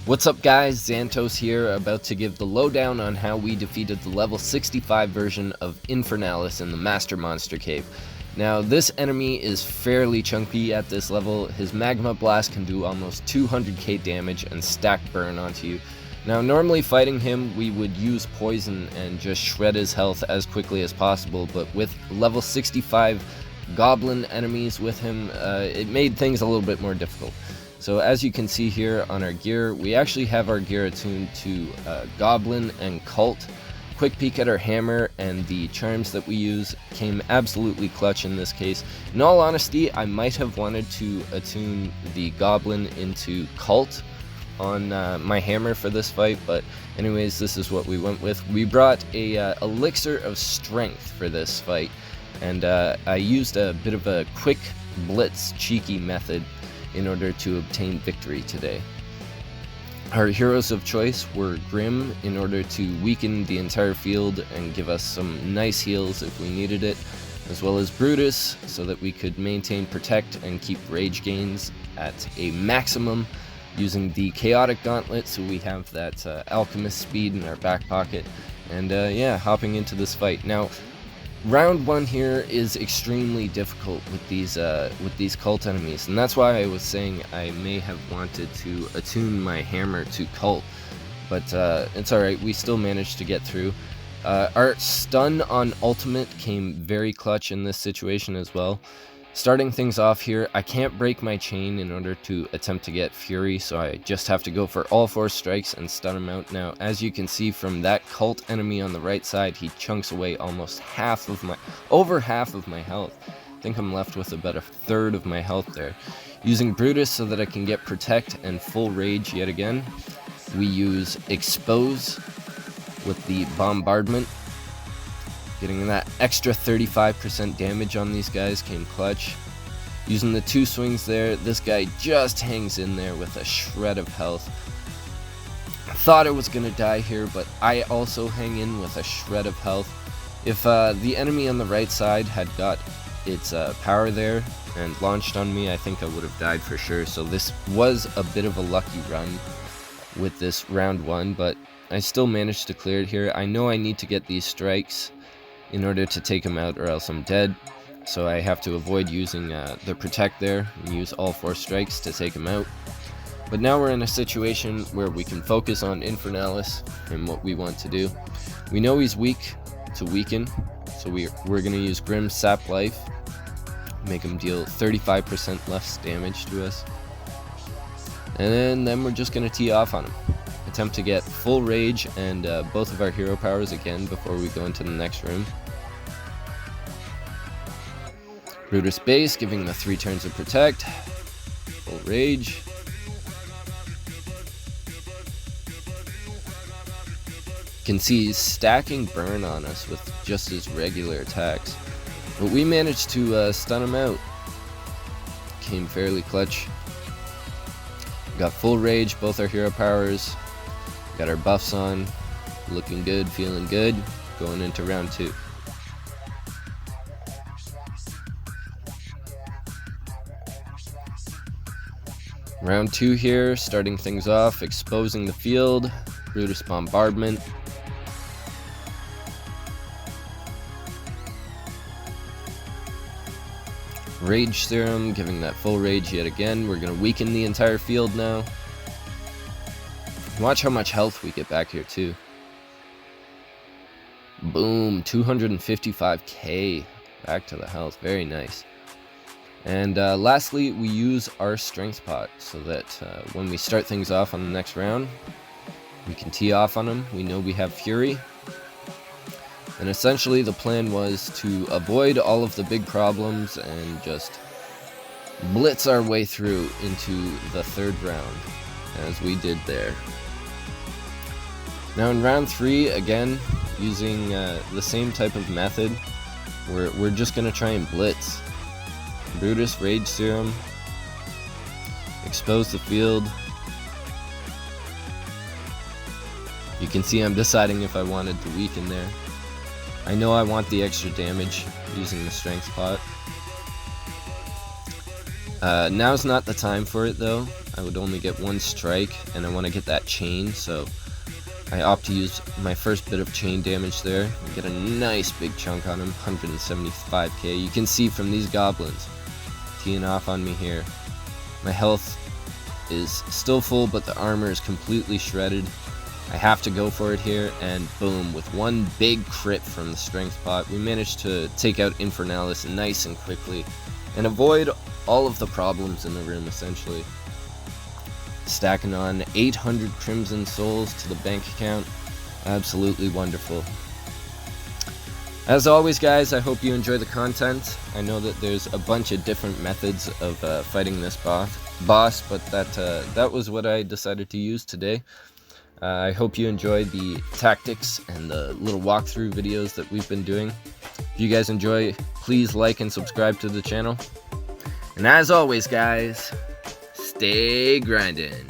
What's up guys, Xantos here, about to give the lowdown on how we defeated the level 65 version of Infernalis in the Master Monster Cave. Now this enemy is fairly chunky at this level. His Magma Blast can do almost 200k damage and stack burn onto you. Now normally fighting him we would use poison and just shred his health as quickly as possible, but with level 65 goblin enemies with him, it made things a little bit more difficult. So as you can see here on our gear, we actually have our gear attuned to Goblin and Cult. Quick peek at our hammer, and the charms that we use came absolutely clutch in this case. In all honesty, I might have wanted to attune the Goblin into Cult on my hammer for this fight, but anyways, this is what we went with. We brought a Elixir of Strength for this fight, and I used a bit of a quick Blitz cheeky method in order to obtain victory today. Our heroes of choice were Grim in order to weaken the entire field and give us some nice heals if we needed it, as well as Brutus so that we could maintain Protect and keep rage gains at a maximum using the Chaotic Gauntlet, so we have that alchemist speed in our back pocket. And yeah, hopping into this fight. Now, round one here is extremely difficult with these cult enemies, and that's why I was saying I may have wanted to attune my hammer to Cult, but it's alright, we still managed to get through. Our stun on ultimate came very clutch in this situation as well. Starting things off here, I can't break my chain in order to attempt to get Fury, so I just have to go for all 4 strikes and stun him out. Now, as you can see from that Cult enemy on the right side, he chunks away almost over half of my health. I think I'm left with about a third of my health there. Using Brutus so that I can get Protect and full rage yet again, we use Expose with the Bombardment. Getting that extra 35% damage on these guys came clutch. Using the 2 swings there, this guy just hangs in there with a shred of health. I thought I was gonna die here, but I also hang in with a shred of health. If the enemy on the right side had got its power there and launched on me, I think I would have died for sure. So this was a bit of a lucky run with this round 1, but I still managed to clear it here. I know I need to get these strikes in order to take him out, or else I'm dead, so I have to avoid using the Protect there and use all 4 strikes to take him out. But now we're in a situation where we can focus on Infernalis and what we want to do. We know he's weak to weaken, so we're going to use Grim Sap Life, make him deal 35% less damage to us, and then we're just going to tee off on him. Attempt to get full rage and both of our hero powers again before we go into the next room. Brutus base, giving the 3 turns of Protect. Full rage. You can see he's stacking burn on us with just his regular attacks, but we managed to stun him out. Came fairly clutch. Got full rage, both our hero powers. Got our buffs on, looking good, feeling good, going into round 2. Round 2 here, starting things off, exposing the field, Brutus Bombardment. Rage Serum, giving that full rage yet again. We're going to weaken the entire field now. Watch how much health we get back here too. Boom, 255k back to the health, very nice. And lastly, we use our strength pot so that when we start things off on the next round, we can tee off on them. We know we have Fury. And essentially the plan was to avoid all of the big problems and just blitz our way through into the 3rd round, as we did there. Now in round 3, again, using the same type of method, we're just going to try and blitz. Brutus Rage Serum, expose the field. You can see I'm deciding if I wanted to weaken there. I know I want the extra damage using the strength pot. Now's not the time for it though. I would only get one strike, and I want to get that chain, so I opt to use my first bit of chain damage there and get a nice big chunk on him, 175k. You can see from these goblins teeing off on me here. My health is still full, but the armor is completely shredded. I have to go for it here, and boom, with one big crit from the strength pot, we managed to take out Infernalis nice and quickly and avoid all of the problems in the room, essentially. Stacking on 800 Crimson Souls to the bank account. Absolutely wonderful. As always, guys, I hope you enjoy the content. I know that there's a bunch of different methods of fighting this boss, but that was what I decided to use today. I hope you enjoyed the tactics and the little walkthrough videos that we've been doing. If you guys enjoy, please like and subscribe to the channel. And as always, guys, stay grinding.